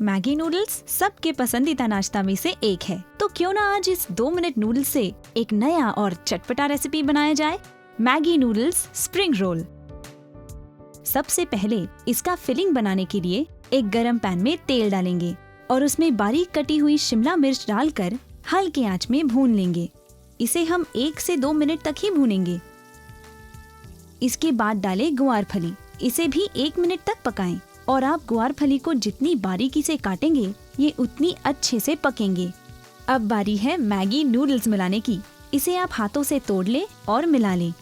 Maggi noodles सबके पसंदीदा नाश्ता में से एक है, तो क्यों ना आज इस 2 मिनट नूडल्स से एक नया और चटपटा रेसिपी बनाया जाए, मैगी नूडल्स स्प्रिंग रोल। सबसे पहले इसका फिलिंग बनाने के लिए एक गरम पैन में तेल डालेंगे और उसमें बारीक कटी हुई शिमला मिर्च डालकर हल्के आंच में भून लेंगे। इसे हम 1 से 2 मिनट तक ही भूनेंगे। इसके बाद डालें गुआर फली, इसे भी 1 मिनट तक पकाएं और आप गुआर फली को जितनी बारीकी से काटेंगे ये उतनी अच्छे से पकेंगे। अब बारी है मैगी नूडल्स मिलाने की। इसे आप हाथों से तोड़ लें और मिला लें।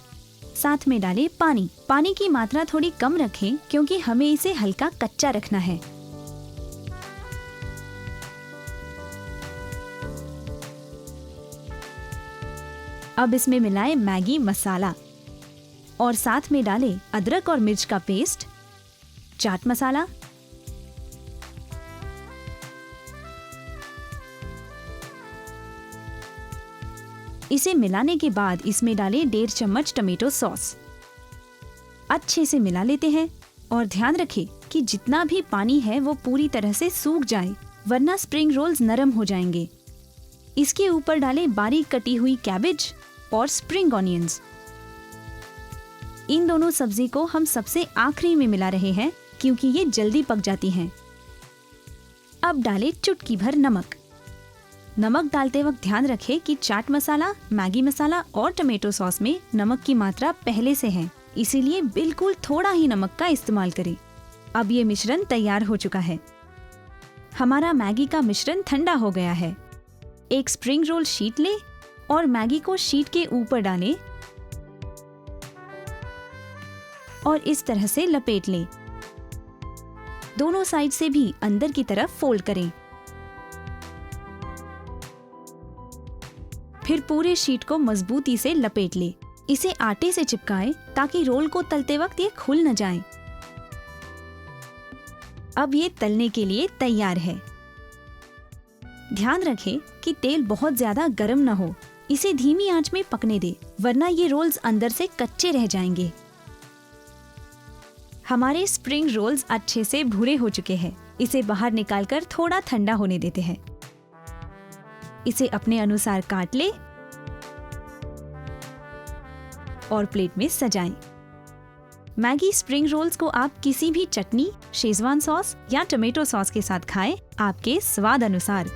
साथ में डालें पानी। पानी की मात्रा थोड़ी कम रखें क्योंकि हमें इसे हल्का कच्चा रखना है। अब इसमें मिलाएं मैगी मसाला और साथ में डालें अदरक और मिर्च का पेस्ट, चाट मसाला, इसे मिलाने के बाद इसमें डालें 1.5 चम्मच टमेटो सॉस। अच्छे से मिला लेते हैं और ध्यान रखें कि जितना भी पानी है वो पूरी तरह से सूख जाए, वरना स्प्रिंग रोल्स नरम हो जाएंगे। इसके ऊपर डालें बारीक कटी हुई कैबेज और स्प्रिंग ऑनियंस। इन दोनों सब्जी को हम सबसे आखिरी में मिला रहे हैं क्योंकि ये जल्दी पक जाती हैं। अब डालें चुटकी भर नमक। नमक डालते वक्त ध्यान रखें कि चाट मसाला, मैगी मसाला और टमेटो सॉस में नमक की मात्रा पहले से है, इसीलिए बिल्कुल थोड़ा ही नमक का इस्तेमाल करें। अब ये मिश्रण तैयार हो चुका है। हमारा मैगी का मिश्रण ठंडा हो गया है। एक स्प्रिंग रोल शीट लें और मैगी को शीट के ऊपर डालें और इस तरह से लपेट लें। दोनों साइड से भी अंदर की तरफ फोल्ड करें। फिर पूरे शीट को मजबूती से लपेट लें। इसे आटे से चिपकाएं ताकि रोल को तलते वक्त ये खुल न जाए। अब ये तलने के लिए तैयार है। ध्यान रखें कि तेल बहुत ज्यादा गर्म न हो। इसे धीमी आंच में पकने दें, वरना ये रोल्स अंदर से कच्चे रह जाएंगे। हमारे स्प्रिंग रोल्स अच्छे से भूरे हो चुके हैं। इसे बाहर निकालकर थोड़ा ठंडा होने देते हैं। इसे अपने अनुसार काट ले और प्लेट में सजाएं। मैगी स्प्रिंग रोल्स को आप किसी भी चटनी, शेजवान सॉस या टमेटो सॉस के साथ खाएं, आपके स्वाद अनुसार।